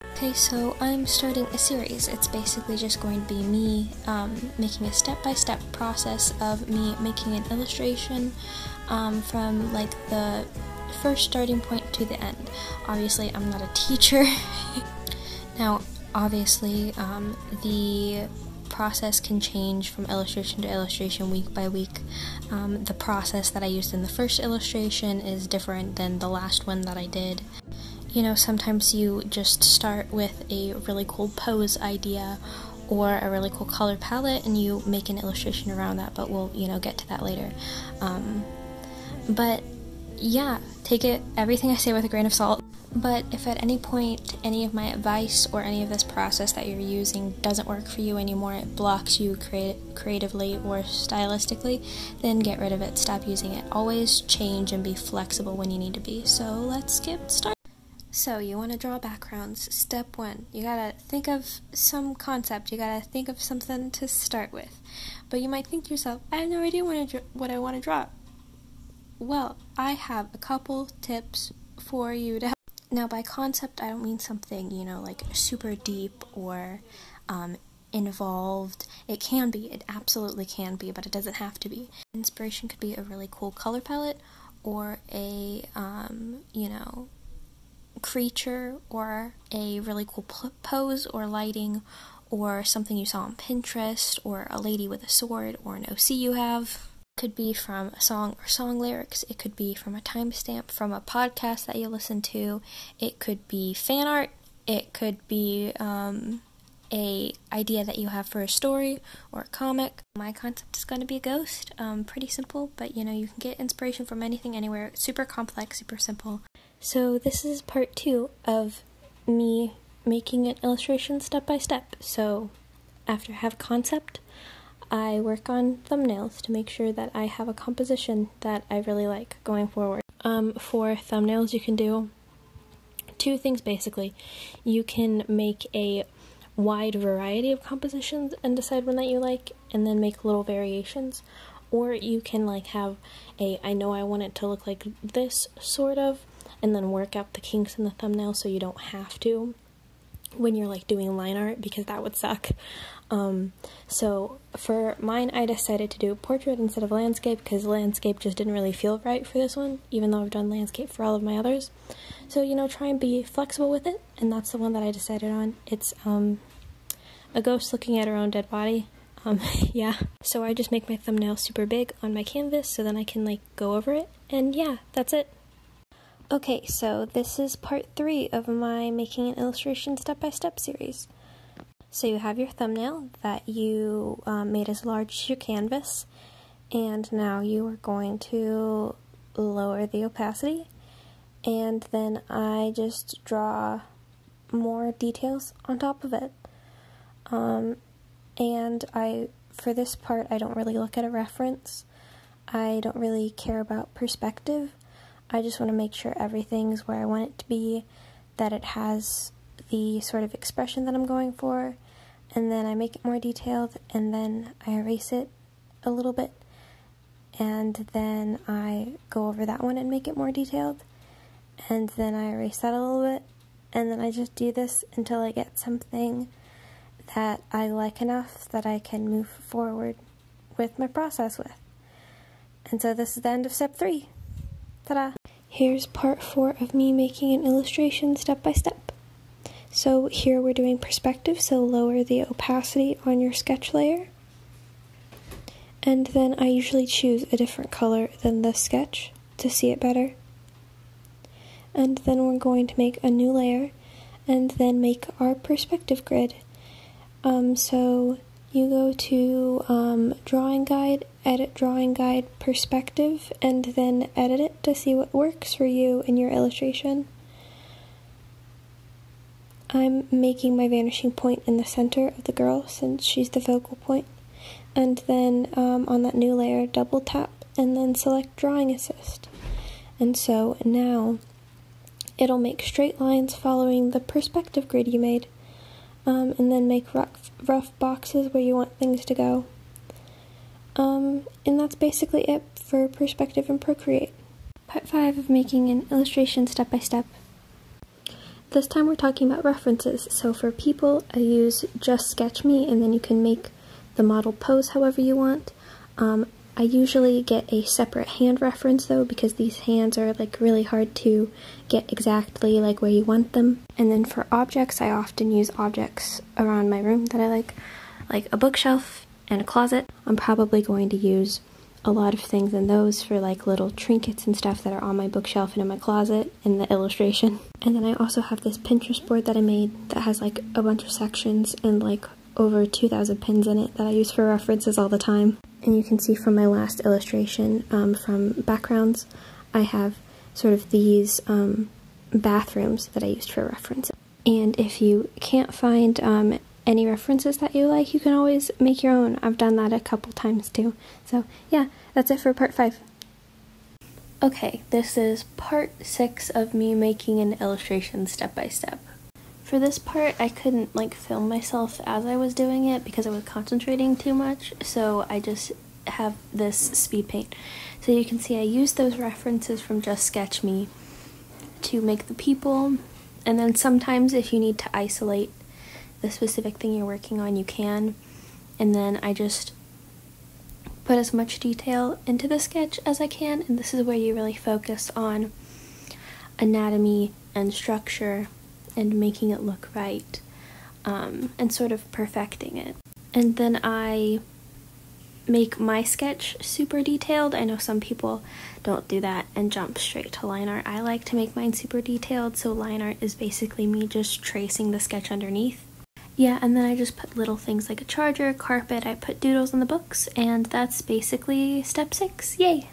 Okay, so I'm starting a series. It's basically just going to be me making a step-by-step process of me making an illustration from like the first starting point to the end. Obviously, I'm not a teacher. Now, obviously, the process can change from illustration to illustration week by week. The process that I used in the first illustration is different than the last one that I did. You know, sometimes you just start with a really cool pose idea or a really cool color palette and you make an illustration around that, but we'll, get to that later. But yeah, take everything I say with a grain of salt. But if at any point any of my advice or any of this process that you're using doesn't work for you anymore, it blocks you creatively or stylistically, then get rid of it, stop using it. Always change and be flexible when you need to be. So let's get started. So you want to draw backgrounds. Step 1, you gotta think of some concept, you gotta think of something to start with. But you might think to yourself, I have no idea what I want to draw. Well, I have a couple tips for you to help. Now, by concept, I don't mean something, like super deep or involved. It absolutely can be, but it doesn't have to be. Inspiration could be a really cool color palette or a, creature or a really cool pose or lighting or something you saw on Pinterest or a lady with a sword or an OC you have. Could be from a song or song lyrics. It could be from a timestamp from a podcast that you listen to. It could be fan art. It could be a idea that you have for a story or a comic. My concept is going to be a ghost. Pretty simple, but you can get inspiration from anything, anywhere. Super complex, super simple. So this is part 2 of me making an illustration step by step. So after I have a concept, I work on thumbnails to make sure that I have a composition that I really like going forward. For thumbnails, you can do 2 things basically. You can make a wide variety of compositions and decide one that you like and then make little variations. Or you can have I know I want it to look like this sort of, and then work out the kinks in the thumbnail so you don't have to when you're doing line art, because that would suck. So for mine, I decided to do portrait instead of landscape because landscape just didn't really feel right for this one, even though I've done landscape for all of my others. So, try and be flexible with it, and that's the one that I decided on. It's a ghost looking at her own dead body. Yeah. So I just make my thumbnail super big on my canvas so then I can go over it, and yeah, that's it. Okay, so this is part 3 of my making an illustration step-by-step series. So you have your thumbnail that you made as large as your canvas, and now you are going to lower the opacity, and then I just draw more details on top of it. And for this part, I don't really look at a reference. I don't really care about perspective. I just want to make sure everything's where I want it to be, that it has the sort of expression that I'm going for, and then I make it more detailed, and then I erase it a little bit, and then I go over that one and make it more detailed, and then I erase that a little bit, and then I just do this until I get something that I like enough that I can move forward with my process with. And so this is the end of step 3. Ta-da! Here's part 4 of me making an illustration step by step. So here we're doing perspective, so lower the opacity on your sketch layer. And then I usually choose a different color than the sketch to see it better. And then we're going to make a new layer and then make our perspective grid. So you go to drawing guide, edit drawing guide perspective, and then edit it to see what works for you in your illustration. I'm making my vanishing point in the center of the girl since she's the focal point. And then on that new layer, double tap and then select drawing assist. And so now it'll make straight lines following the perspective grid you made. And then make rough boxes where you want things to go. And that's basically it for perspective and Procreate. Part 5 of making an illustration step by step. this time we're talking about references. So for people, I use Just Sketch Me, and then you can make the model pose however you want. I usually get a separate hand reference though, because these hands are like really hard to get exactly like where you want them. And then for objects, I often use objects around my room that I like a bookshelf and a closet. I'm probably going to use a lot of things in those for like little trinkets and stuff that are on my bookshelf and in my closet in the illustration. And then I also have this Pinterest board that I made that has like a bunch of sections and like over 2,000 pins in it that I use for references all the time. And you can see from my last illustration from backgrounds, I have sort of these bathrooms that I used for references. And if you can't find any references that you like, you can always make your own. I've done that a couple times too. So yeah, that's it for part 5. Okay, this is part 6 of me making an illustration step by step. For this part, I couldn't like film myself as I was doing it because I was concentrating too much, so I just have this speed paint. So you can see I used those references from Just Sketch Me to make the people, and then sometimes if you need to isolate the specific thing you're working on, you can. And then I just put as much detail into the sketch as I can, and this is where you really focus on anatomy and structure and making it look right, and sort of perfecting it. And then I make my sketch super detailed. I know some people don't do that and jump straight to line art. I like to make mine super detailed, so line art is basically me just tracing the sketch underneath. Yeah, and then I just put little things like a charger, carpet, I put doodles on the books, and that's basically step 6, yay!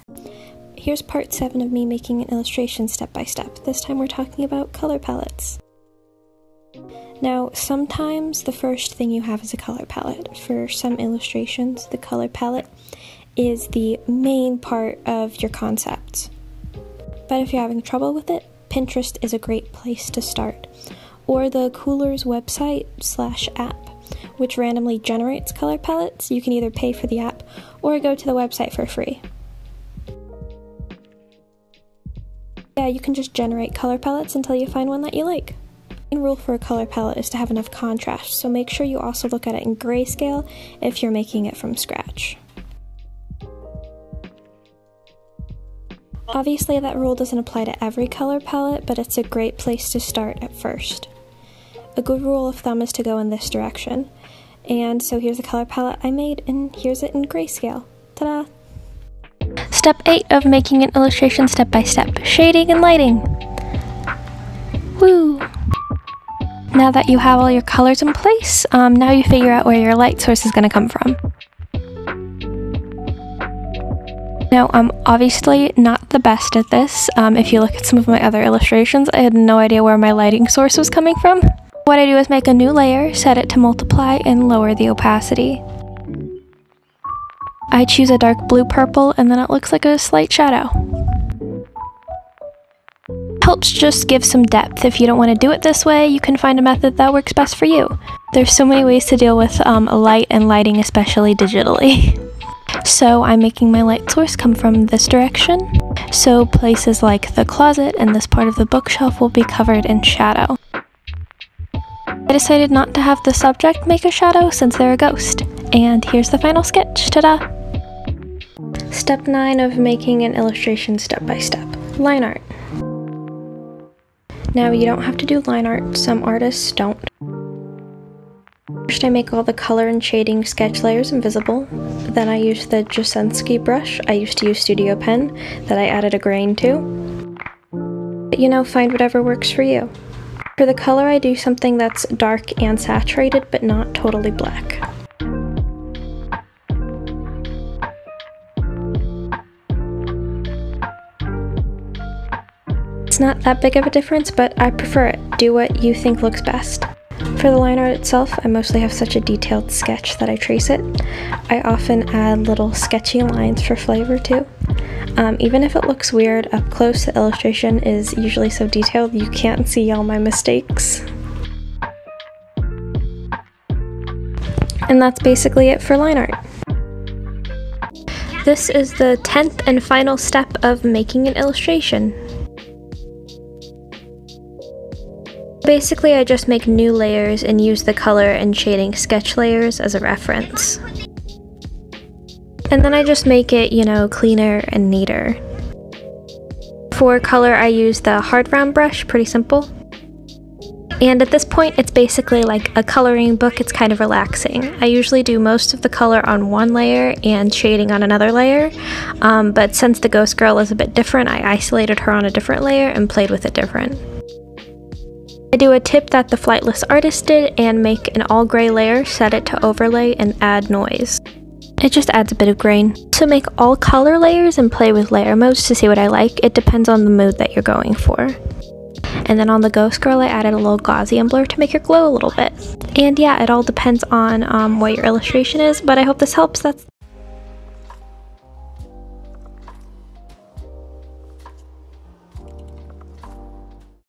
Here's part 7 of me making an illustration step by step. This time we're talking about color palettes. Now, sometimes the first thing you have is a color palette. For some illustrations, the color palette is the main part of your concept. But if you're having trouble with it, Pinterest is a great place to start. Or the Coolors website /app, which randomly generates color palettes. You can either pay for the app or go to the website for free. Yeah, you can just generate color palettes until you find one that you like. The main rule for a color palette is to have enough contrast, so make sure you also look at it in grayscale if you're making it from scratch. Obviously, that rule doesn't apply to every color palette, but it's a great place to start at first. A good rule of thumb is to go in this direction. And so here's the color palette I made, and here's it in grayscale. Ta-da! Step 8 of making an illustration step by step, shading and lighting. Woo! Now that you have all your colors in place, now you figure out where your light source is going to come from. Now, I'm obviously not the best at this. If you look at some of my other illustrations, I had no idea where my lighting source was coming from. What I do is make a new layer, set it to multiply, and lower the opacity. I choose a dark blue-purple, and then it looks like a slight shadow. Helps just give some depth. If you don't want to do it this way, you can find a method that works best for you. There's so many ways to deal with light and lighting, especially digitally. So I'm making my light source come from this direction, so places like the closet and this part of the bookshelf will be covered in shadow. I decided not to have the subject make a shadow since they're a ghost, and here's the final sketch, ta-da! Step 9 of making an illustration step by step, line art. Now you don't have to do line art, some artists don't. First I make all the color and shading sketch layers invisible, then I use the Jasensky brush. I used to use Studio Pen that I added a grain to. But you know, find whatever works for you. For the color I do something that's dark and saturated but not totally black. It's not that big of a difference, but I prefer it. Do what you think looks best. For the line art itself, I mostly have such a detailed sketch that I trace it. I often add little sketchy lines for flavor too. Even if it looks weird, up close the illustration is usually so detailed you can't see all my mistakes. And that's basically it for line art. This is the 10th and final step of making an illustration. Basically, I just make new layers and use the color and shading sketch layers as a reference. And then I just make it, you know, cleaner and neater. For color, I use the hard round brush, pretty simple. And at this point, it's basically like a coloring book. It's kind of relaxing. I usually do most of the color on one layer and shading on another layer, but since the ghost girl is a bit different, I isolated her on a different layer and played with it different. I do a tip that the Flightless artist did and make an all gray layer, set it to overlay, and add noise. It just adds a bit of grain. So make all color layers and play with layer modes to see what I like. It depends on the mood that you're going for. And then on the ghost girl, I added a little Gaussian blur to make her glow a little bit. And yeah, it all depends on what your illustration is, but I hope this helps. That's